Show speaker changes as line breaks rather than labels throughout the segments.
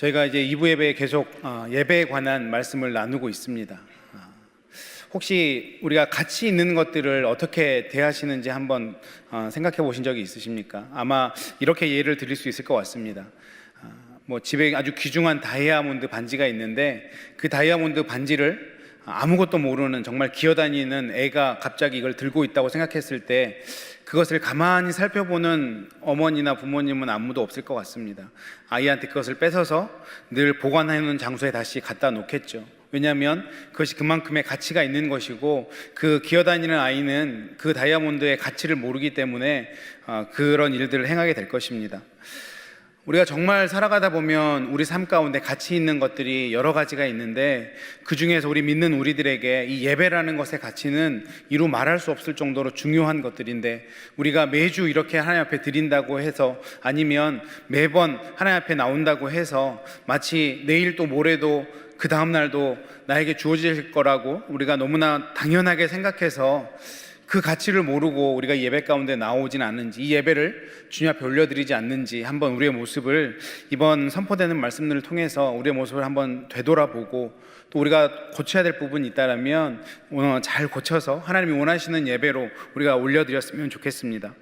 저희가 이제 2부 예배에 계속 예배에 관한 말씀을 나누고 있습니다. 혹시 우리가 같이 있는 것들을 어떻게 대하시는지 한번 생각해 보신 적이 있으십니까? 아마 이렇게 예를 드릴 수 있을 것 같습니다. 뭐 집에 아주 귀중한 다이아몬드 반지가 있는데 그 다이아몬드 반지를 아무것도 모르는 정말 기어다니는 애가 갑자기 이걸 들고 있다고 생각했을 때 그것을 가만히 살펴보는 어머니나 부모님은 아무도 없을 것 같습니다. 아이한테 그것을 뺏어서 늘 보관해놓은 장소에 다시 갖다 놓겠죠. 왜냐하면 그것이 그만큼의 가치가 있는 것이고 그 기어다니는 아이는 그 다이아몬드의 가치를 모르기 때문에 그런 일들을 행하게 될 것입니다. 우리가 정말 살아가다 보면 우리 삶 가운데 가치 있는 것들이 여러 가지가 있는데 그 중에서 우리 믿는 우리들에게 이 예배라는 것의 가치는 이루 말할 수 없을 정도로 중요한 것들인데, 우리가 매주 이렇게 하나님 앞에 드린다고 해서, 아니면 매번 하나님 앞에 나온다고 해서 마치 내일 또 모레도 그 다음날도 나에게 주어질 거라고 우리가 너무나 당연하게 생각해서 그 가치를 모르고 우리가 예배 가운데 나오진 않는지, 이 예배를 주님 앞에 올려드리지 않는지 한번 우리의 모습을 이번 선포되는 말씀들을 통해서 우리의 모습을 한번 되돌아보고, 또 우리가 고쳐야 될 부분이 있다면 잘 고쳐서 하나님이 원하시는 예배로 우리가 올려드렸으면 좋겠습니다.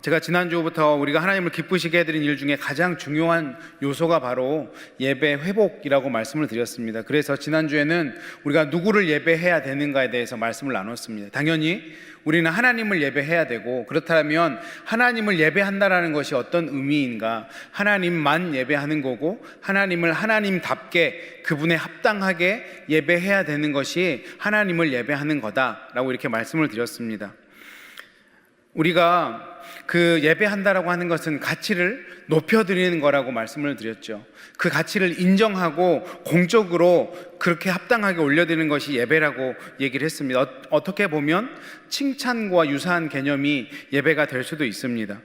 제가 지난주부터 우리가 하나님을 기쁘시게 해드린 일 중에 가장 중요한 요소가 바로 예배 회복이라고 말씀을 드렸습니다. 그래서 지난주에는 우리가 누구를 예배해야 되는가에 대해서 말씀을 나눴습니다. 당연히 우리는 하나님을 예배해야 되고, 그렇다면 하나님을 예배한다라는 것이 어떤 의미인가, 하나님만 예배하는 거고 하나님을 하나님답게 그분에 합당하게 예배해야 되는 것이 하나님을 예배하는 거다라고 이렇게 말씀을 드렸습니다. 우리가 그 예배한다라고 하는 것은 가치를 높여드리는 거라고 말씀을 드렸죠. 그 가치를 인정하고 공적으로 그렇게 합당하게 올려드리는 것이 예배라고 얘기를 했습니다. 어떻게 보면 칭찬과 유사한 개념이 예배가 될 수도 있습니다.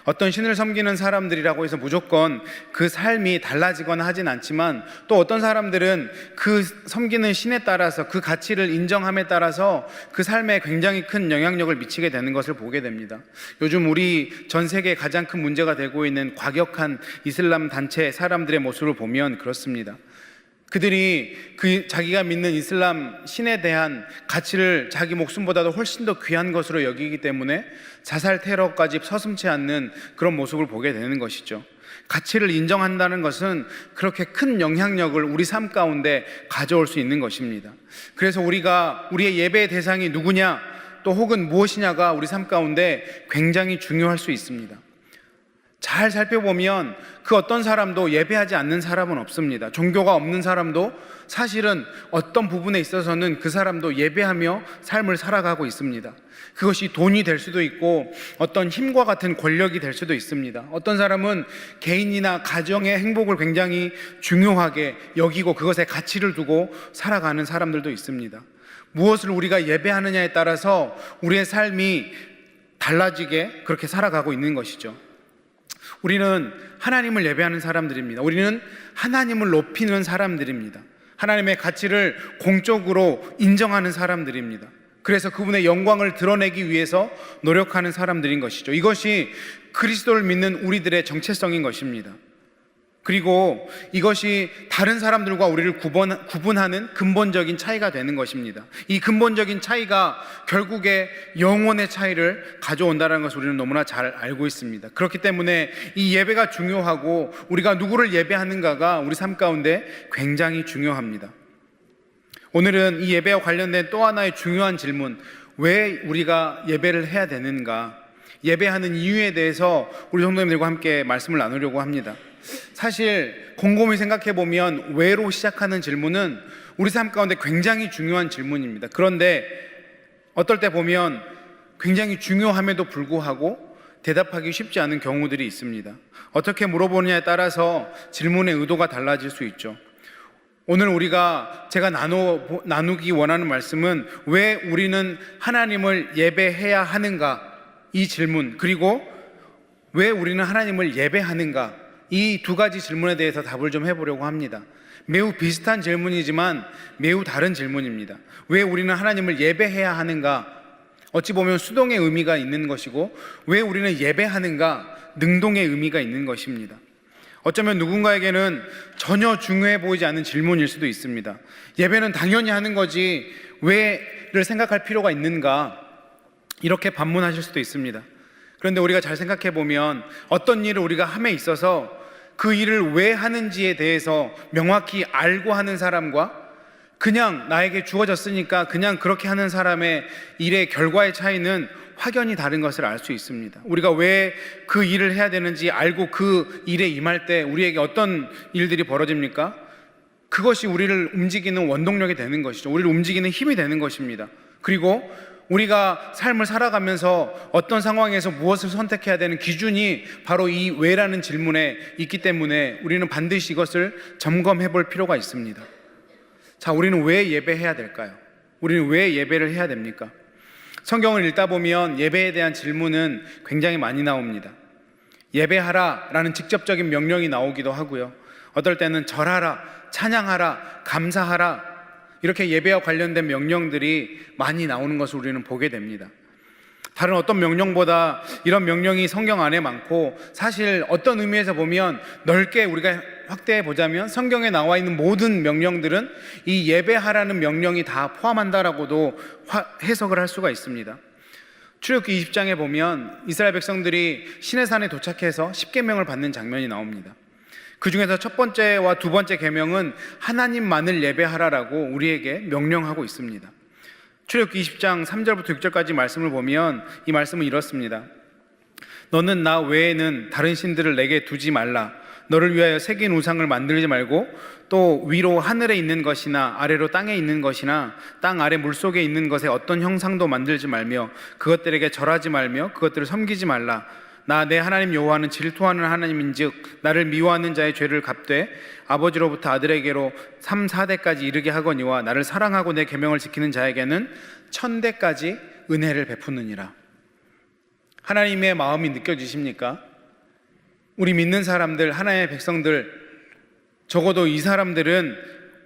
어떤 신을 섬기는 사람들이라고 해서 무조건 그 삶이 달라지거나 하진 않지만, 또 어떤 사람들은 그 섬기는 신에 따라서 그 가치를 인정함에 따라서 그 삶에 굉장히 큰 영향력을 미치게 되는 것을 보게 됩니다. 요즘 우리 전 세계에 가장 큰 문제가 되고 있는 과격한 이슬람 단체 사람들의 모습을 보면 그렇습니다. 그들이 자기가 믿는 이슬람 신에 대한 가치를 자기 목숨보다도 훨씬 더 귀한 것으로 여기기 때문에 자살 테러까지 서슴지 않는 그런 모습을 보게 되는 것이죠. 가치를 인정한다는 것은 그렇게 큰 영향력을 우리 삶 가운데 가져올 수 있는 것입니다. 그래서 우리의 예배의 대상이 누구냐, 또 혹은 무엇이냐가 우리 삶 가운데 굉장히 중요할 수 있습니다. 잘 살펴보면 그 어떤 사람도 예배하지 않는 사람은 없습니다. 종교가 없는 사람도 사실은 어떤 부분에 있어서는 그 사람도 예배하며 삶을 살아가고 있습니다. 그것이 돈이 될 수도 있고 어떤 힘과 같은 권력이 될 수도 있습니다. 어떤 사람은 개인이나 가정의 행복을 굉장히 중요하게 여기고 그것에 가치를 두고 살아가는 사람들도 있습니다. 무엇을 우리가 예배하느냐에 따라서 우리의 삶이 달라지게 그렇게 살아가고 있는 것이죠. 우리는 하나님을 예배하는 사람들입니다. 우리는 하나님을 높이는 사람들입니다. 하나님의 가치를 공적으로 인정하는 사람들입니다. 그래서 그분의 영광을 드러내기 위해서 노력하는 사람들인 것이죠. 이것이 그리스도를 믿는 우리들의 정체성인 것입니다. 그리고 이것이 다른 사람들과 우리를 구분하는 근본적인 차이가 되는 것입니다. 이 근본적인 차이가 결국에 영혼의 차이를 가져온다는 것을 우리는 너무나 잘 알고 있습니다. 그렇기 때문에 이 예배가 중요하고 우리가 누구를 예배하는가가 우리 삶 가운데 굉장히 중요합니다. 오늘은 이 예배와 관련된 또 하나의 중요한 질문, 왜 우리가 예배를 해야 되는가, 예배하는 이유에 대해서 우리 성도님들과 함께 말씀을 나누려고 합니다. 사실 곰곰이 생각해 보면 왜로 시작하는 질문은 우리 삶 가운데 굉장히 중요한 질문입니다. 그런데 어떨 때 보면 굉장히 중요함에도 불구하고 대답하기 쉽지 않은 경우들이 있습니다. 어떻게 물어보느냐에 따라서 질문의 의도가 달라질 수 있죠. 오늘 제가 나누기 원하는 말씀은 왜 우리는 하나님을 예배해야 하는가, 이 질문, 그리고 왜 우리는 하나님을 예배하는가, 이 두 가지 질문에 대해서 답을 좀 해보려고 합니다. 매우 비슷한 질문이지만 매우 다른 질문입니다. 왜 우리는 하나님을 예배해야 하는가, 어찌 보면 수동의 의미가 있는 것이고, 왜 우리는 예배하는가, 능동의 의미가 있는 것입니다. 어쩌면 누군가에게는 전혀 중요해 보이지 않는 질문일 수도 있습니다. 예배는 당연히 하는 거지 왜를 생각할 필요가 있는가? 이렇게 반문하실 수도 있습니다. 그런데 우리가 잘 생각해 보면 어떤 일을 우리가 함에 있어서 그 일을 왜 하는지에 대해서 명확히 알고 하는 사람과 그냥 나에게 주어졌으니까 그냥 그렇게 하는 사람의 일의 결과의 차이는 확연히 다른 것을 알 수 있습니다. 우리가 왜 그 일을 해야 되는지 알고 그 일에 임할 때 우리에게 어떤 일들이 벌어집니까? 그것이 우리를 움직이는 원동력이 되는 것이죠. 우리를 움직이는 힘이 되는 것입니다. 그리고 우리가 삶을 살아가면서 어떤 상황에서 무엇을 선택해야 되는 기준이 바로 이 왜라는 질문에 있기 때문에 우리는 반드시 이것을 점검해 볼 필요가 있습니다. 자, 우리는 왜 예배해야 될까요? 우리는 왜 예배를 해야 됩니까? 성경을 읽다 보면 예배에 대한 질문은 굉장히 많이 나옵니다. 예배하라 라는 직접적인 명령이 나오기도 하고요. 어떨 때는 절하라, 찬양하라, 감사하라 이렇게 예배와 관련된 명령들이 많이 나오는 것을 우리는 보게 됩니다. 다른 어떤 명령보다 이런 명령이 성경 안에 많고, 사실 어떤 의미에서 보면 넓게 우리가 확대해 보자면 성경에 나와 있는 모든 명령들은 이 예배하라는 명령이 다 포함한다라고도 해석을 할 수가 있습니다. 출애굽기 20장에 보면 이스라엘 백성들이 시내산에 도착해서 십계명을 받는 장면이 나옵니다. 그 중에서 첫 번째와 두 번째 계명은 하나님만을 예배하라라고 우리에게 명령하고 있습니다. 출애굽기 20장 3절부터 6절까지 말씀을 보면 이 말씀은 이렇습니다. 너는 나 외에는 다른 신들을 내게 두지 말라. 너를 위하여 새긴 우상을 만들지 말고 또 위로 하늘에 있는 것이나 아래로 땅에 있는 것이나 땅 아래 물속에 있는 것에 어떤 형상도 만들지 말며 그것들에게 절하지 말며 그것들을 섬기지 말라. 나 내 하나님 여호와는 질투하는 하나님인즉 나를 미워하는 자의 죄를 갚되 아버지로부터 아들에게로 3, 4대까지 이르게 하거니와 나를 사랑하고 내 계명을 지키는 자에게는 1000대까지 은혜를 베푸느니라. 하나님의 마음이 느껴지십니까? 우리 믿는 사람들, 하나님의 백성들, 적어도 이 사람들은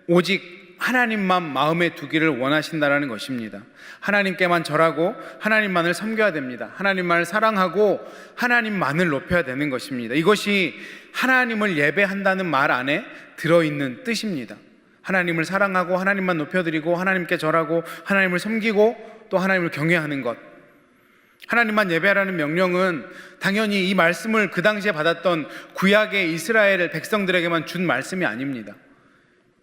오직 하나님만 마음에 두기를 원하신다라는 것입니다. 하나님께만 절하고 하나님만을 섬겨야 됩니다. 하나님만을 사랑하고 하나님만을 높여야 되는 것입니다. 이것이 하나님을 예배한다는 말 안에 들어있는 뜻입니다. 하나님을 사랑하고 하나님만 높여드리고 하나님께 절하고 하나님을 섬기고 또 하나님을 경외하는 것. 하나님만 예배하라는 명령은 당연히 이 말씀을 그 당시에 받았던 구약의 이스라엘 백성들에게만 준 말씀이 아닙니다.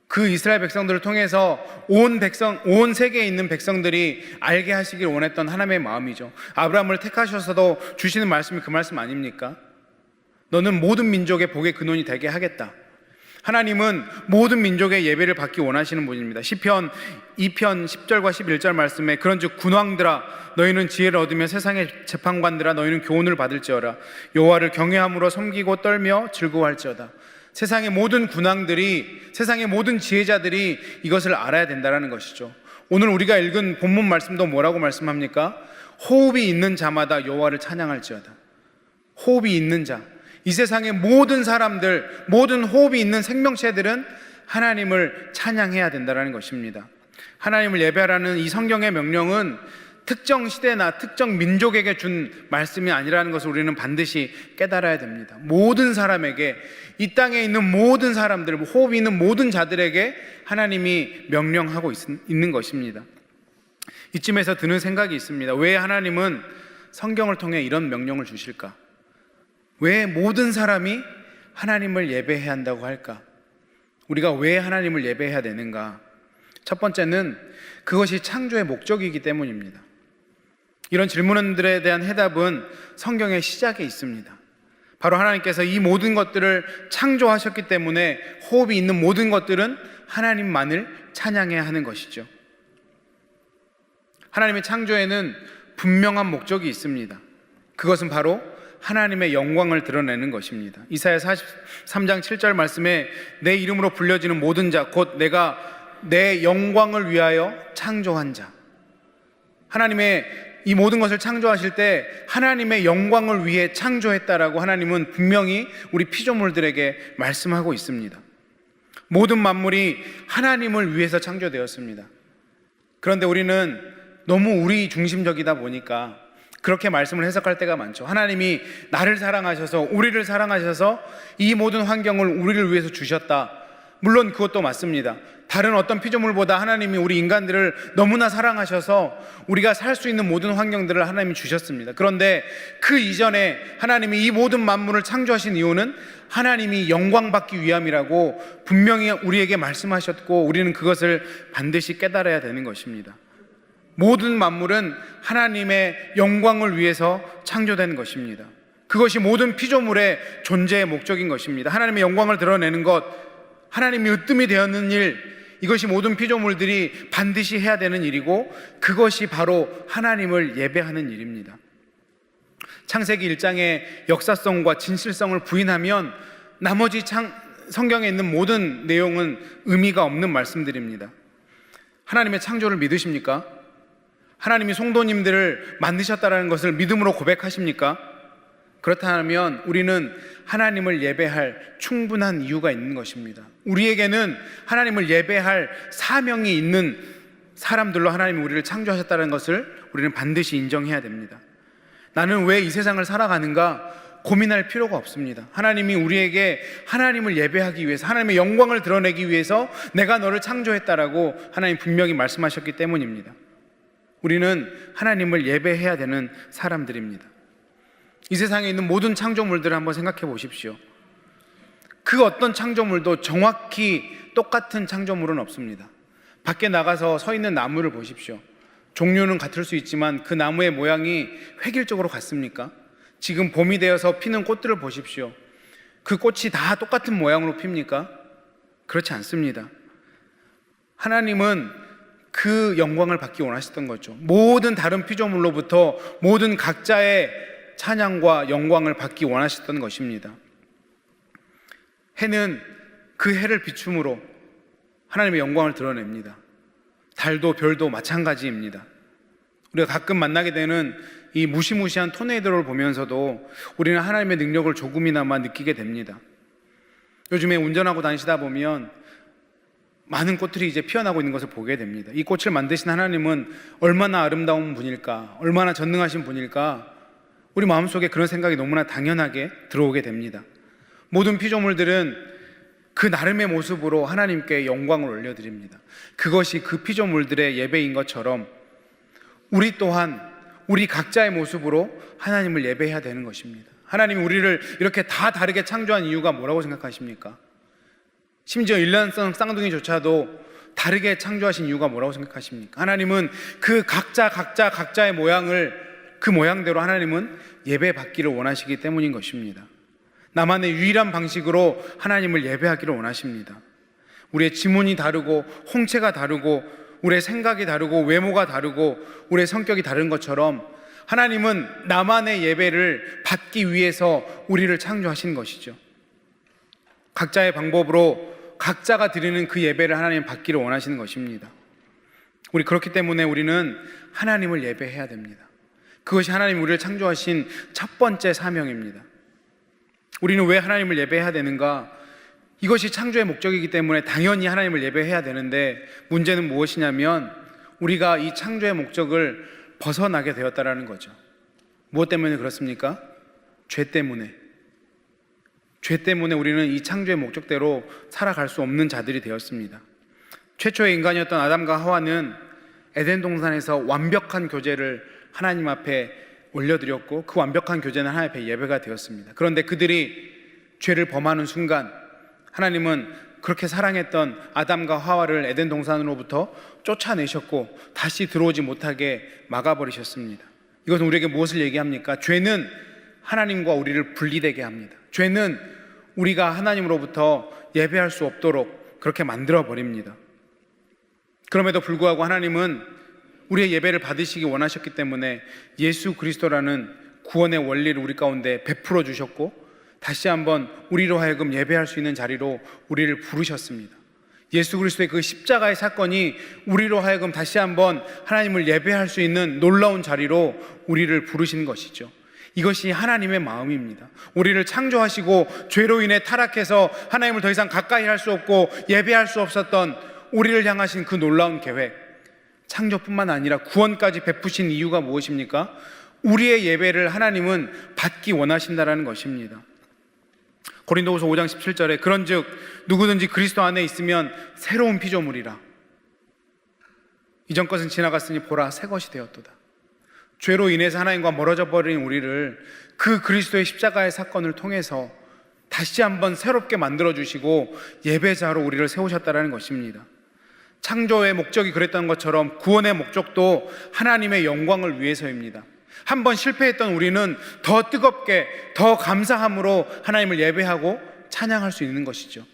그 이스라엘 백성들을 통해서 온 세계에 있는 백성들이 알게 하시길 원했던 하나님의 마음이죠. 아브라함을 택하셔서도 주시는 말씀이 그 말씀 아닙니까? 너는 모든 민족의 복의 근원이 되게 하겠다. 하나님은 모든 민족의 예배를 받기 원하시는 분입니다. 시편 2편 10절과 11절 말씀에 그런즉 군왕들아 너희는 지혜를 얻으며 세상의 재판관들아 너희는 교훈을 받을지어라. 여호와를 경외함으로 섬기고 떨며 즐거워할지어다. 세상의 모든 군왕들이, 세상의 모든 지혜자들이 이것을 알아야 된다는 것이죠. 오늘 우리가 읽은 본문 말씀도 뭐라고 말씀합니까? 호흡이 있는 자마다 여호와를 찬양할지어다. 호흡이 있는 자, 이 세상의 모든 사람들, 모든 호흡이 있는 생명체들은 하나님을 찬양해야 된다는 것입니다. 하나님을 예배하라는 이 성경의 명령은 특정 시대나 특정 민족에게 준 말씀이 아니라는 것을 우리는 반드시 깨달아야 됩니다. 모든 사람에게, 이 땅에 있는 모든 사람들, 호흡이 있는 모든 자들에게 하나님이 명령하고 있는 것입니다. 이쯤에서 드는 생각이 있습니다. 왜 하나님은 성경을 통해 이런 명령을 주실까? 왜 모든 사람이 하나님을 예배해야 한다고 할까? 우리가 왜 하나님을 예배해야 되는가? 첫 번째는 그것이 창조의 목적이기 때문입니다. 이런 질문들에 대한 해답은 성경의 시작에 있습니다. 바로 하나님께서 이 모든 것들을 창조하셨기 때문에 호흡이 있는 모든 것들은 하나님만을 찬양해야 하는 것이죠. 하나님의 창조에는 분명한 목적이 있습니다. 그것은 바로 하나님의 영광을 드러내는 것입니다. 이사야 43장 7절 말씀에 내 이름으로 불려지는 모든 자 곧 내가 내 영광을 위하여 창조한 자. 하나님의 이 모든 것을 창조하실 때 하나님의 영광을 위해 창조했다라고 하나님은 분명히 우리 피조물들에게 말씀하고 있습니다. 모든 만물이 하나님을 위해서 창조되었습니다. 그런데 우리는 너무 우리 중심적이다 보니까 그렇게 말씀을 해석할 때가 많죠. 하나님이 나를 사랑하셔서, 우리를 사랑하셔서 이 모든 환경을 우리를 위해서 주셨다. 물론 그것도 맞습니다. 다른 어떤 피조물보다 하나님이 우리 인간들을 너무나 사랑하셔서 우리가 살 수 있는 모든 환경들을 하나님이 주셨습니다. 그런데 그 이전에 하나님이 이 모든 만물을 창조하신 이유는 하나님이 영광받기 위함이라고 분명히 우리에게 말씀하셨고, 우리는 그것을 반드시 깨달아야 되는 것입니다. 모든 만물은 하나님의 영광을 위해서 창조된 것입니다. 그것이 모든 피조물의 존재의 목적인 것입니다. 하나님의 영광을 드러내는 것, 하나님이 으뜸이 되었는 일, 이것이 모든 피조물들이 반드시 해야 되는 일이고, 그것이 바로 하나님을 예배하는 일입니다. 창세기 1장의 역사성과 진실성을 부인하면 나머지 성경에 있는 모든 내용은 의미가 없는 말씀들입니다. 하나님의 창조를 믿으십니까? 하나님이 성도님들을 만드셨다는 것을 믿음으로 고백하십니까? 그렇다면 우리는 하나님을 예배할 충분한 이유가 있는 것입니다. 우리에게는 하나님을 예배할 사명이 있는 사람들로 하나님이 우리를 창조하셨다는 것을 우리는 반드시 인정해야 됩니다. 나는 왜 이 세상을 살아가는가 고민할 필요가 없습니다. 하나님이 우리에게 하나님을 예배하기 위해서, 하나님의 영광을 드러내기 위해서 내가 너를 창조했다라고 하나님 분명히 말씀하셨기 때문입니다. 우리는 하나님을 예배해야 되는 사람들입니다. 이 세상에 있는 모든 창조물들을 한번 생각해 보십시오. 그 어떤 창조물도 정확히 똑같은 창조물은 없습니다. 밖에 나가서 서 있는 나무를 보십시오. 종류는 같을 수 있지만 그 나무의 모양이 획일적으로 같습니까? 지금 봄이 되어서 피는 꽃들을 보십시오. 그 꽃이 다 똑같은 모양으로 핍니까? 그렇지 않습니다. 하나님은 그 영광을 받기 원하셨던 거죠. 모든 다른 피조물로부터 모든 각자의 찬양과 영광을 받기 원하셨던 것입니다. 해는 그 해를 비춤으로 하나님의 영광을 드러냅니다. 달도 별도 마찬가지입니다. 우리가 가끔 만나게 되는 이 무시무시한 토네이도를 보면서도 우리는 하나님의 능력을 조금이나마 느끼게 됩니다. 요즘에 운전하고 다니시다 보면 많은 꽃들이 이제 피어나고 있는 것을 보게 됩니다. 이 꽃을 만드신 하나님은 얼마나 아름다운 분일까, 얼마나 전능하신 분일까, 우리 마음속에 그런 생각이 너무나 당연하게 들어오게 됩니다. 모든 피조물들은 그 나름의 모습으로 하나님께 영광을 올려드립니다. 그것이 그 피조물들의 예배인 것처럼 우리 또한 우리 각자의 모습으로 하나님을 예배해야 되는 것입니다. 하나님이 우리를 이렇게 다 다르게 창조한 이유가 뭐라고 생각하십니까? 심지어 일란성 쌍둥이조차도 다르게 창조하신 이유가 뭐라고 생각하십니까? 하나님은 그 각자의 모양을 그 모양대로 하나님은 예배받기를 원하시기 때문인 것입니다. 나만의 유일한 방식으로 하나님을 예배하기를 원하십니다. 우리의 지문이 다르고 홍채가 다르고 우리의 생각이 다르고 외모가 다르고 우리의 성격이 다른 것처럼 하나님은 나만의 예배를 받기 위해서 우리를 창조하신 것이죠. 각자의 방법으로 각자가 드리는 그 예배를 하나님 받기를 원하시는 것입니다. 우리 그렇기 때문에 우리는 하나님을 예배해야 됩니다. 그것이 하나님 우리를 창조하신 첫 번째 사명입니다. 우리는 왜 하나님을 예배해야 되는가? 이것이 창조의 목적이기 때문에 당연히 하나님을 예배해야 되는데, 문제는 무엇이냐면 우리가 이 창조의 목적을 벗어나게 되었다라는 거죠. 무엇 때문에 그렇습니까? 죄 때문에. 죄 때문에 우리는 이 창조의 목적대로 살아갈 수 없는 자들이 되었습니다. 최초의 인간이었던 아담과 하와는 에덴 동산에서 완벽한 교제를 하나님 앞에 올려드렸고, 그 완벽한 교제는 하나님 앞에 예배가 되었습니다. 그런데 그들이 죄를 범하는 순간 하나님은 그렇게 사랑했던 아담과 하와를 에덴 동산으로부터 쫓아내셨고 다시 들어오지 못하게 막아버리셨습니다. 이것은 우리에게 무엇을 얘기합니까? 죄는 하나님과 우리를 분리되게 합니다. 죄는 우리가 하나님으로부터 예배할 수 없도록 그렇게 만들어버립니다. 그럼에도 불구하고 하나님은 우리의 예배를 받으시기 원하셨기 때문에 예수 그리스도라는 구원의 원리를 우리 가운데 베풀어 주셨고, 다시 한번 우리로 하여금 예배할 수 있는 자리로 우리를 부르셨습니다. 예수 그리스도의 그 십자가의 사건이 우리로 하여금 다시 한번 하나님을 예배할 수 있는 놀라운 자리로 우리를 부르신 것이죠. 이것이 하나님의 마음입니다. 우리를 창조하시고 죄로 인해 타락해서 하나님을 더 이상 가까이 할 수 없고 예배할 수 없었던 우리를 향하신 그 놀라운 계획, 창조뿐만 아니라 구원까지 베푸신 이유가 무엇입니까? 우리의 예배를 하나님은 받기 원하신다라는 것입니다. 고린도후서 5장 17절에 그런즉 누구든지 그리스도 안에 있으면 새로운 피조물이라. 이전 것은 지나갔으니 보라 새 것이 되었도다. 죄로 인해서 하나님과 멀어져 버린 우리를 그 그리스도의 십자가의 사건을 통해서 다시 한번 새롭게 만들어주시고 예배자로 우리를 세우셨다는 것입니다. 창조의 목적이 그랬던 것처럼 구원의 목적도 하나님의 영광을 위해서입니다. 한번 실패했던 우리는 더 뜨겁게 더 감사함으로 하나님을 예배하고 찬양할 수 있는 것이죠.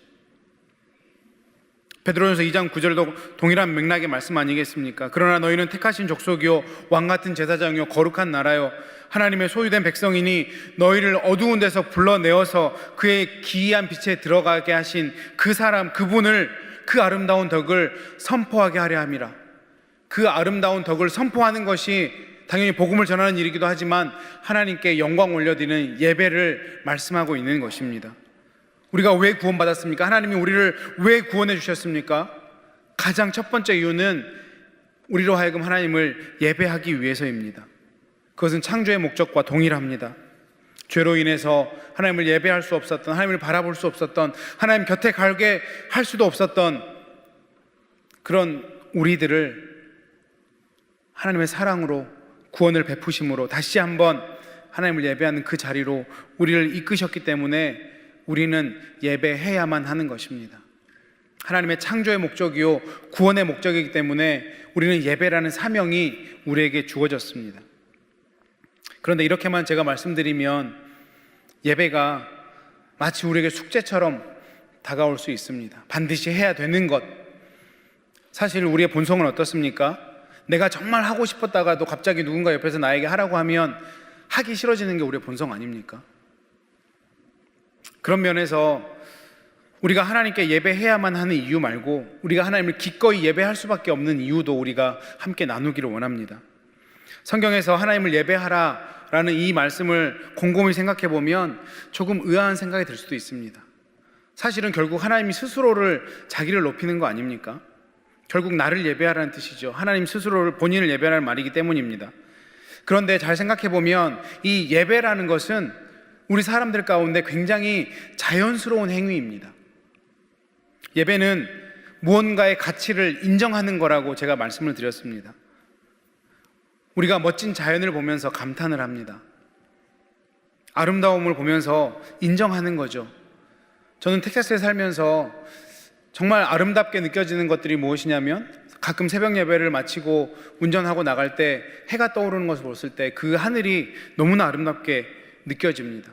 베드로전서 2장 9절도 동일한 맥락의 말씀 아니겠습니까? 그러나 너희는 택하신 족속이요 왕같은 제사장이요 거룩한 나라요 하나님의 소유된 백성이니 너희를 어두운 데서 불러내어서 그의 기이한 빛에 들어가게 하신 그 사람 그분을 그 아름다운 덕을 선포하게 하려 함이라. 그 아름다운 덕을 선포하는 것이 당연히 복음을 전하는 일이기도 하지만 하나님께 영광 올려드리는 예배를 말씀하고 있는 것입니다. 우리가 왜 구원받았습니까? 하나님이 우리를 왜 구원해 주셨습니까? 가장 첫 번째 이유는 우리로 하여금 하나님을 예배하기 위해서입니다. 그것은 창조의 목적과 동일합니다. 죄로 인해서 하나님을 예배할 수 없었던, 하나님을 바라볼 수 없었던, 하나님 곁에 가게 할 수도 없었던 그런 우리들을 하나님의 사랑으로 구원을 베푸심으로 다시 한번 하나님을 예배하는 그 자리로 우리를 이끄셨기 때문에 우리는 예배해야만 하는 것입니다. 하나님의 창조의 목적이요 구원의 목적이기 때문에 우리는 예배라는 사명이 우리에게 주어졌습니다. 그런데 이렇게만 제가 말씀드리면 예배가 마치 우리에게 숙제처럼 다가올 수 있습니다. 반드시 해야 되는 것. 사실 우리의 본성은 어떻습니까? 내가 정말 하고 싶었다가도 갑자기 누군가 옆에서 나에게 하라고 하면 하기 싫어지는 게 우리의 본성 아닙니까? 그런 면에서 우리가 하나님께 예배해야만 하는 이유 말고 우리가 하나님을 기꺼이 예배할 수밖에 없는 이유도 우리가 함께 나누기를 원합니다. 성경에서 하나님을 예배하라 라는 이 말씀을 곰곰이 생각해 보면 조금 의아한 생각이 들 수도 있습니다. 사실은 결국 하나님이 스스로를 자기를 높이는 거 아닙니까? 결국 나를 예배하라는 뜻이죠. 하나님 스스로를 본인을 예배하라는 말이기 때문입니다. 그런데 잘 생각해 보면 이 예배라는 것은 우리 사람들 가운데 굉장히 자연스러운 행위입니다. 예배는 무언가의 가치를 인정하는 거라고 제가 말씀을 드렸습니다. 우리가 멋진 자연을 보면서 감탄을 합니다. 아름다움을 보면서 인정하는 거죠. 저는 텍사스에 살면서 정말 아름답게 느껴지는 것들이 무엇이냐면 가끔 새벽 예배를 마치고 운전하고 나갈 때 해가 떠오르는 것을 봤을 때 그 하늘이 너무나 아름답게 느껴집니다.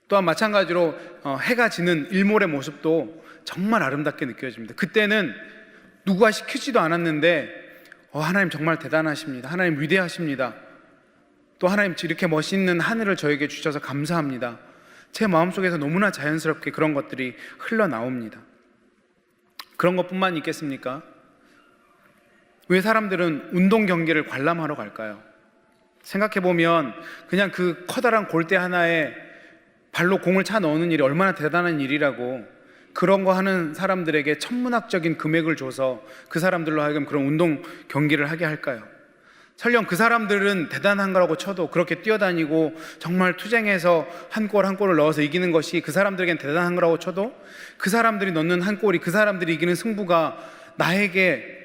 또한 마찬가지로 해가 지는 일몰의 모습도 정말 아름답게 느껴집니다. 그때는 누구가 시키지도 않았는데 하나님 정말 대단하십니다. 하나님 위대하십니다. 또 하나님 이렇게 멋있는 하늘을 저에게 주셔서 감사합니다. 제 마음속에서 너무나 자연스럽게 그런 것들이 흘러나옵니다. 그런 것뿐만 있겠습니까? 왜 사람들은 운동 경기를 관람하러 갈까요? 생각해보면 그냥 그 커다란 골대 하나에 발로 공을 차 넣는 일이 얼마나 대단한 일이라고 그런 거 하는 사람들에게 천문학적인 금액을 줘서 그 사람들로 하여금 그런 운동 경기를 하게 할까요? 설령 그 사람들은 대단한 거라고 쳐도 그렇게 뛰어다니고 정말 투쟁해서 한 골 한 골을 넣어서 이기는 것이 그 사람들에겐 대단한 거라고 쳐도 그 사람들이 넣는 한 골이 그 사람들이 이기는 승부가 나에게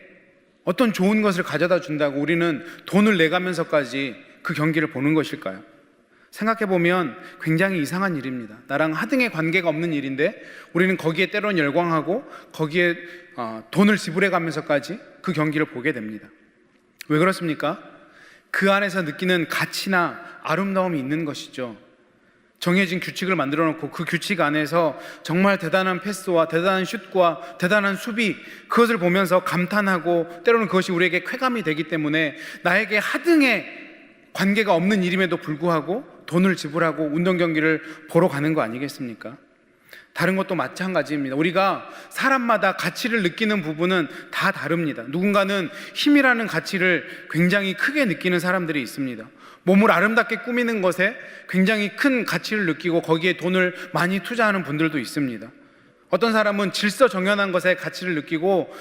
어떤 좋은 것을 가져다 준다고 우리는 돈을 내가면서까지 그 경기를 보는 것일까요? 생각해보면 굉장히 이상한 일입니다. 나랑 하등의 관계가 없는 일인데 우리는 거기에 때론 열광하고 거기에 돈을 지불해가면서까지 그 경기를 보게 됩니다. 왜 그렇습니까? 그 안에서 느끼는 가치나 아름다움이 있는 것이죠. 정해진 규칙을 만들어 놓고 그 규칙 안에서 정말 대단한 패스와 대단한 슛과 대단한 수비, 그것을 보면서 감탄하고 때로는 그것이 우리에게 쾌감이 되기 때문에 나에게 하등의 관계가 없는 일임에도 불구하고 돈을 지불하고 운동 경기를 보러 가는 거 아니겠습니까? 다른 것도 마찬가지입니다. 우리가 사람마다 가치를 느끼는 부분은 다 다릅니다. 누군가는 힘이라는 가치를 굉장히 크게 느끼는 사람들이 있습니다. 몸을 아름답게 꾸미는 것에 굉장히 큰 가치를 느끼고 거기에 돈을 많이 투자하는 분들도 있습니다. 어떤 사람은 질서정연한 것에 가치를 느끼고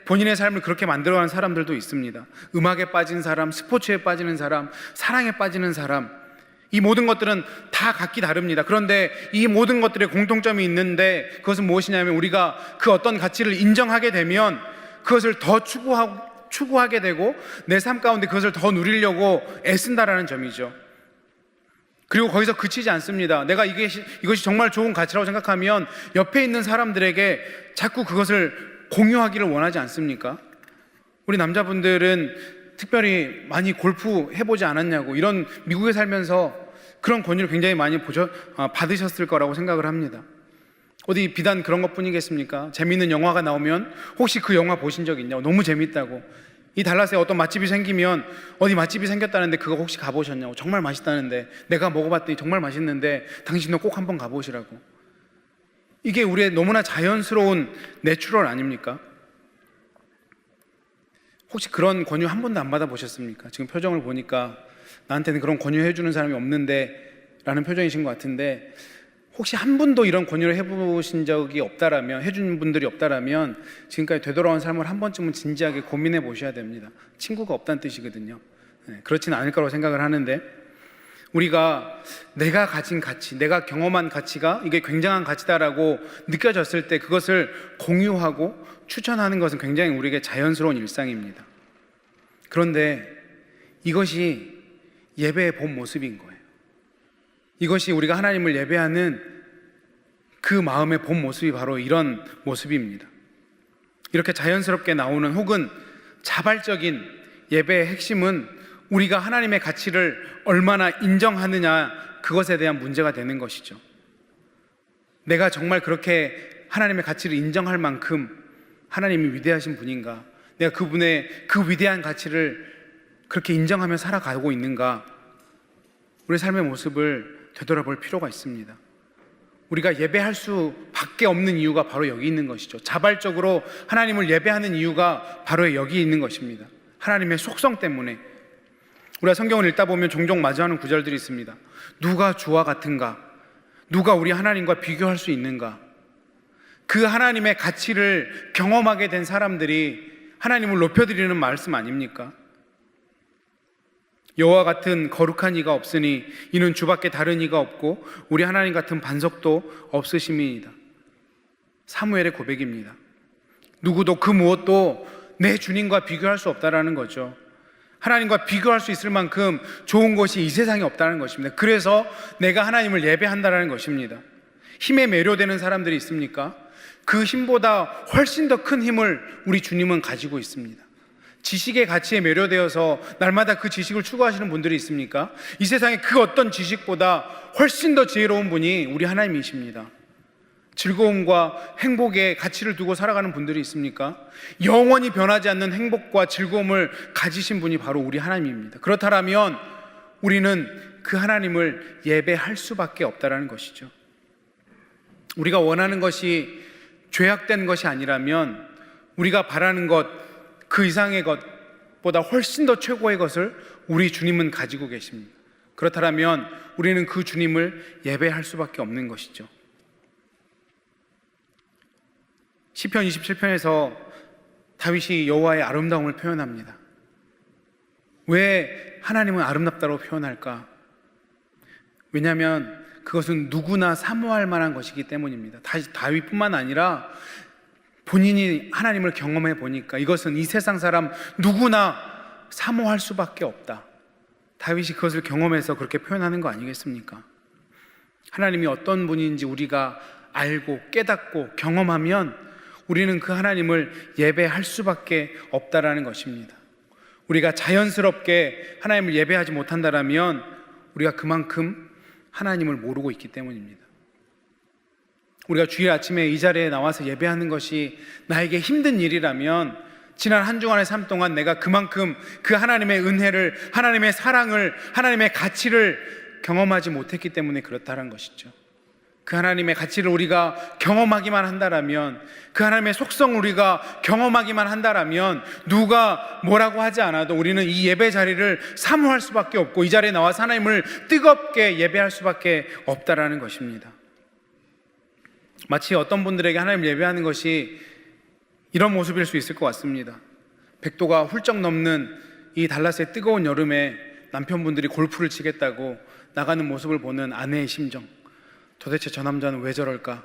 본인의 삶을 그렇게 만들어가는 사람들도 있습니다. 음악에 빠진 사람, 스포츠에 빠지는 사람, 사랑에 빠지는 사람, 이 모든 것들은 다 각기 다릅니다. 그런데 이 모든 것들의 공통점이 있는데 그것은 무엇이냐면 우리가 그 어떤 가치를 인정하게 되면 그것을 더 추구하게 되고 내 삶 가운데 그것을 더 누리려고 애쓴다라는 점이죠. 그리고 거기서 그치지 않습니다. 내가 이것이 정말 좋은 가치라고 생각하면 옆에 있는 사람들에게 자꾸 그것을 공유하기를 원하지 않습니까? 우리 남자분들은 특별히 많이 골프 해보지 않았냐고, 이런 미국에 살면서 그런 권유를 굉장히 많이 받으셨을 거라고 생각을 합니다. 어디 비단 그런 것뿐이겠습니까? 재미있는 영화가 나오면 혹시 그 영화 보신 적 있냐고, 너무 재밌다고. 이 달라스에 어떤 맛집이 생기면 어디 맛집이 생겼다는데 그거 혹시 가보셨냐고, 정말 맛있다는데, 내가 먹어봤더니 정말 맛있는데 당신도 꼭 한번 가보시라고. 이게 우리의 너무나 자연스러운 내추럴 아닙니까? 혹시 그런 권유 한 번도 안 받아보셨습니까? 지금 표정을 보니까 나한테는 그런 권유해주는 사람이 없는데 라는 표정이신 것 같은데, 혹시 한 분도 이런 권유를 해보신 적이 없다라면, 해준 분들이 없다라면 지금까지 되돌아온 삶을 한 번쯤은 진지하게 고민해 보셔야 됩니다. 친구가 없다는 뜻이거든요. 그렇지는 않을 거라고 생각을 하는데, 우리가 내가 가진 가치, 내가 경험한 가치가 이게 굉장한 가치다라고 느껴졌을 때 그것을 공유하고 추천하는 것은 굉장히 우리에게 자연스러운 일상입니다. 그런데 이것이 예배의 본 모습인 거예요. 이것이 우리가 하나님을 예배하는 그 마음의 본 모습이 바로 이런 모습입니다. 이렇게 자연스럽게 나오는 혹은 자발적인 예배의 핵심은 우리가 하나님의 가치를 얼마나 인정하느냐, 그것에 대한 문제가 되는 것이죠. 내가 정말 그렇게 하나님의 가치를 인정할 만큼 하나님이 위대하신 분인가? 내가 그분의 그 위대한 가치를 그렇게 인정하며 살아가고 있는가? 우리 삶의 모습을 되돌아볼 필요가 있습니다. 우리가 예배할 수밖에 없는 이유가 바로 여기 있는 것이죠. 자발적으로 하나님을 예배하는 이유가 바로 여기 있는 것입니다. 하나님의 속성 때문에. 우리가 성경을 읽다 보면 종종 마주하는 구절들이 있습니다. 누가 주와 같은가? 누가 우리 하나님과 비교할 수 있는가? 그 하나님의 가치를 경험하게 된 사람들이 하나님을 높여드리는 말씀 아닙니까? 여호와 같은 거룩한 이가 없으니 이는 주밖에 다른 이가 없고 우리 하나님 같은 반석도 없으심이니이다. 사무엘의 고백입니다. 누구도 그 무엇도 내 주님과 비교할 수 없다라는 거죠. 하나님과 비교할 수 있을 만큼 좋은 것이 이 세상에 없다는 것입니다. 그래서 내가 하나님을 예배한다는 것입니다. 힘에 매료되는 사람들이 있습니까? 그 힘보다 훨씬 더 큰 힘을 우리 주님은 가지고 있습니다. 지식의 가치에 매료되어서 날마다 그 지식을 추구하시는 분들이 있습니까? 이 세상에 그 어떤 지식보다 훨씬 더 지혜로운 분이 우리 하나님이십니다. 즐거움과 행복에 가치를 두고 살아가는 분들이 있습니까? 영원히 변하지 않는 행복과 즐거움을 가지신 분이 바로 우리 하나님입니다. 그렇다면 우리는 그 하나님을 예배할 수밖에 없다는 것이죠. 우리가 원하는 것이 죄악된 것이 아니라면, 우리가 바라는 것 그 이상의 것보다 훨씬 더 최고의 것을 우리 주님은 가지고 계십니다. 그렇다면 우리는 그 주님을 예배할 수밖에 없는 것이죠. 시편 27편에서 다윗이 여호와의 아름다움을 표현합니다. 왜 하나님은 아름답다고 표현할까? 왜냐하면 그것은 누구나 사모할 만한 것이기 때문입니다. 다윗뿐만 아니라 본인이 하나님을 경험해 보니까 이것은 이 세상 사람 누구나 사모할 수밖에 없다. 다윗이 그것을 경험해서 그렇게 표현하는 거 아니겠습니까? 하나님이 어떤 분인지 우리가 알고 깨닫고 경험하면 우리는 그 하나님을 예배할 수밖에 없다라는 것입니다. 우리가 자연스럽게 하나님을 예배하지 못한다라면 우리가 그만큼 하나님을 모르고 있기 때문입니다. 우리가 주일 아침에 이 자리에 나와서 예배하는 것이 나에게 힘든 일이라면 지난 한 주간의 삶 동안 내가 그만큼 그 하나님의 은혜를, 하나님의 사랑을, 하나님의 가치를 경험하지 못했기 때문에 그렇다는 것이죠. 그 하나님의 가치를 우리가 경험하기만 한다라면, 그 하나님의 속성을 우리가 경험하기만 한다라면 누가 뭐라고 하지 않아도 우리는 이 예배 자리를 사모할 수밖에 없고 이 자리에 나와서 하나님을 뜨겁게 예배할 수밖에 없다라는 것입니다. 마치 어떤 분들에게 하나님을 예배하는 것이 이런 모습일 수 있을 것 같습니다. 100도가 훌쩍 넘는 이 달라스의 뜨거운 여름에 남편분들이 골프를 치겠다고 나가는 모습을 보는 아내의 심정, 도대체 저 남자는 왜 저럴까?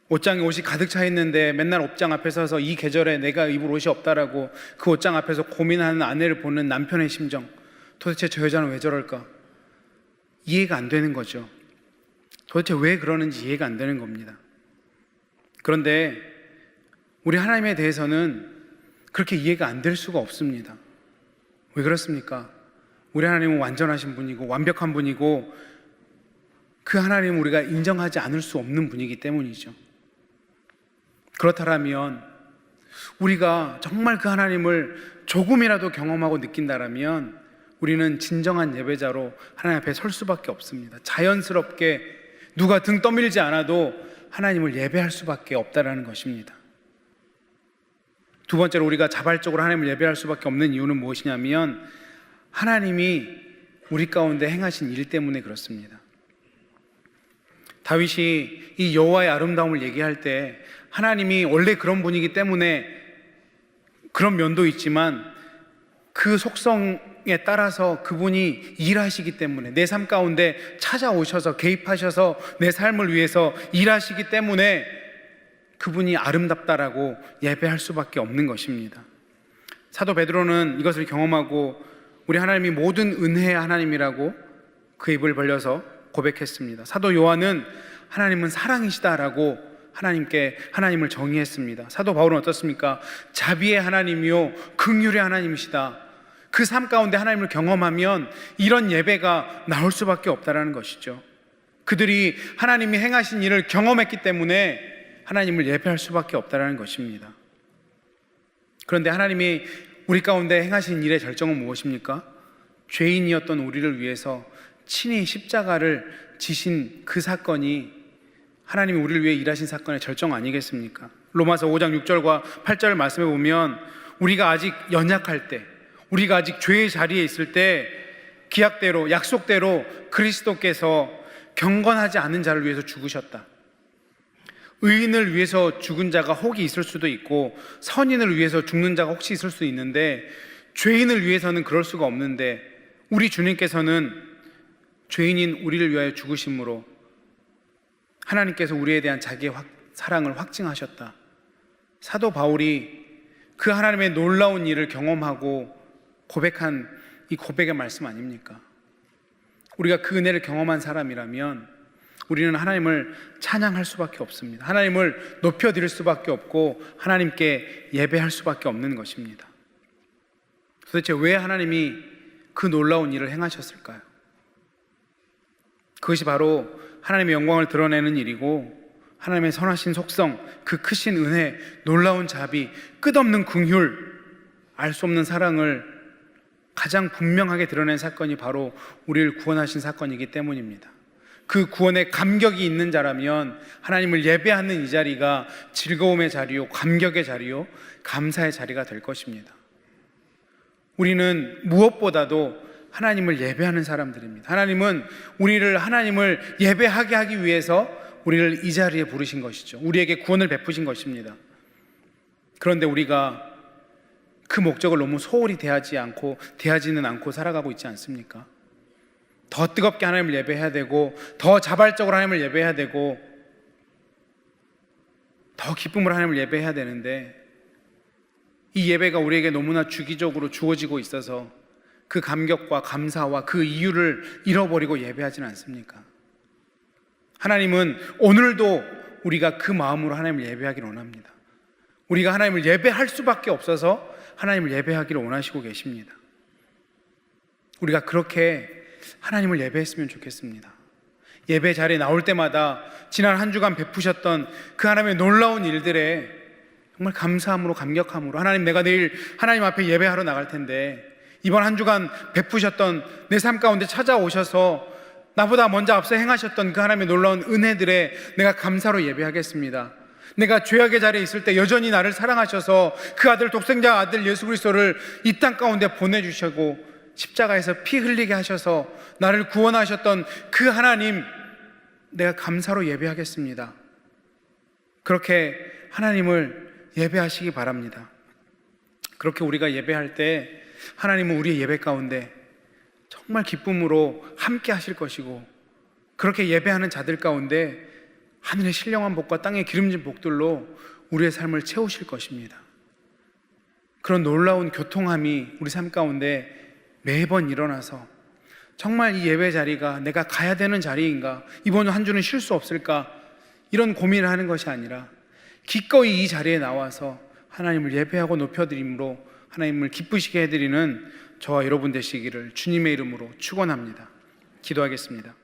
옷장에 옷이 가득 차 있는데 맨날 옷장 앞에 서서 이 계절에 내가 입을 옷이 없다라고 그 옷장 앞에서 고민하는 아내를 보는 남편의 심정, 도대체 저 여자는 왜 저럴까? 이해가 안 되는 거죠. 도대체 왜 그러는지 이해가 안 되는 겁니다. 그런데 우리 하나님에 대해서는 그렇게 이해가 안 될 수가 없습니다. 왜 그렇습니까? 우리 하나님은 완전하신 분이고 완벽한 분이고 그 하나님은 우리가 인정하지 않을 수 없는 분이기 때문이죠. 그렇다면 우리가 정말 그 하나님을 조금이라도 경험하고 느낀다라면 우리는 진정한 예배자로 하나님 앞에 설 수밖에 없습니다. 자연스럽게 누가 등 떠밀지 않아도 하나님을 예배할 수밖에 없다라는 것입니다. 두 번째로 우리가 자발적으로 하나님을 예배할 수밖에 없는 이유는 무엇이냐면 하나님이 우리 가운데 행하신 일 때문에 그렇습니다. 다윗이 이 여호와의 아름다움을 얘기할 때 하나님이 원래 그런 분이기 때문에 그런 면도 있지만 그 속성에 따라서 그분이 일하시기 때문에 내 삶 가운데 찾아오셔서 개입하셔서 내 삶을 위해서 일하시기 때문에 그분이 아름답다라고 예배할 수밖에 없는 것입니다. 사도 베드로는 이것을 경험하고 우리 하나님이 모든 은혜의 하나님이라고 그 입을 벌려서 고백했습니다. 사도 요한은 하나님은 사랑이시다라고 하나님을 정의했습니다. 사도 바울은 어떻습니까? 자비의 하나님이요 긍휼의 하나님이시다. 그 삶 가운데 하나님을 경험하면 이런 예배가 나올 수밖에 없다라는 것이죠. 그들이 하나님이 행하신 일을 경험했기 때문에 하나님을 예배할 수밖에 없다라는 것입니다. 그런데 하나님이 우리 가운데 행하신 일의 절정은 무엇입니까? 죄인이었던 우리를 위해서 친히 십자가를 지신 그 사건이 하나님이 우리를 위해 일하신 사건의 절정 아니겠습니까? 로마서 5장 6절과 8절 말씀에 보면 우리가 아직 연약할 때, 우리가 아직 죄의 자리에 있을 때 기약대로 약속대로 그리스도께서 경건하지 않은 자를 위해서 죽으셨다. 의인을 위해서 죽은 자가 혹이 있을 수도 있고 선인을 위해서 죽는 자가 혹시 있을 수 있는데 죄인을 위해서는 그럴 수가 없는데 우리 주님께서는 죄인인 우리를 위하여 죽으심으로 하나님께서 우리에 대한 자기의 사랑을 확증하셨다. 사도 바울이 그 하나님의 놀라운 일을 경험하고 고백한 이 고백의 말씀 아닙니까? 우리가 그 은혜를 경험한 사람이라면 우리는 하나님을 찬양할 수밖에 없습니다. 하나님을 높여드릴 수밖에 없고 하나님께 예배할 수밖에 없는 것입니다. 도대체 왜 하나님이 그 놀라운 일을 행하셨을까요? 그것이 바로 하나님의 영광을 드러내는 일이고 하나님의 선하신 속성, 그 크신 은혜, 놀라운 자비, 끝없는 긍휼, 알 수 없는 사랑을 가장 분명하게 드러낸 사건이 바로 우리를 구원하신 사건이기 때문입니다. 그 구원에 감격이 있는 자라면 하나님을 예배하는 이 자리가 즐거움의 자리요, 감격의 자리요, 감사의 자리가 될 것입니다. 우리는 무엇보다도 하나님을 예배하는 사람들입니다. 하나님은 우리를 하나님을 예배하게 하기 위해서 우리를 이 자리에 부르신 것이죠. 우리에게 구원을 베푸신 것입니다. 그런데 우리가 그 목적을 너무 소홀히 대하지는 않고 살아가고 있지 않습니까? 더 뜨겁게 하나님을 예배해야 되고 더 자발적으로 하나님을 예배해야 되고 더 기쁨으로 하나님을 예배해야 되는데 이 예배가 우리에게 너무나 주기적으로 주어지고 있어서 그 감격과 감사와 그 이유를 잃어버리고 예배하지는 않습니까? 하나님은 오늘도 우리가 그 마음으로 하나님을 예배하기를 원합니다. 우리가 하나님을 예배할 수밖에 없어서 하나님을 예배하기를 원하시고 계십니다. 우리가 그렇게 하나님을 예배했으면 좋겠습니다. 예배 자리에 나올 때마다 지난 한 주간 베푸셨던 그 하나님의 놀라운 일들에 정말 감사함으로 감격함으로 하나님, 내가 내일 하나님 앞에 예배하러 나갈 텐데 이번 한 주간 베푸셨던 내 삶 가운데 찾아오셔서 나보다 먼저 앞서 행하셨던 그 하나님의 놀라운 은혜들에 내가 감사로 예배하겠습니다. 내가 죄악의 자리에 있을 때 여전히 나를 사랑하셔서 그 아들, 독생자 아들 예수 그리스도를 이 땅 가운데 보내주시고 십자가에서 피 흘리게 하셔서 나를 구원하셨던 그 하나님, 내가 감사로 예배하겠습니다. 그렇게 하나님을 예배하시기 바랍니다. 그렇게 우리가 예배할 때 하나님은 우리의 예배 가운데 정말 기쁨으로 함께 하실 것이고, 그렇게 예배하는 자들 가운데 하늘의 신령한 복과 땅의 기름진 복들로 우리의 삶을 채우실 것입니다. 그런 놀라운 교통함이 우리 삶 가운데 매번 일어나서 정말 이 예배 자리가 내가 가야 되는 자리인가, 이번 한 주는 쉴 수 없을까, 이런 고민을 하는 것이 아니라 기꺼이 이 자리에 나와서 하나님을 예배하고 높여드림으로 하나님을 기쁘시게 해드리는 저와 여러분 되시기를 주님의 이름으로 축원합니다. 기도하겠습니다.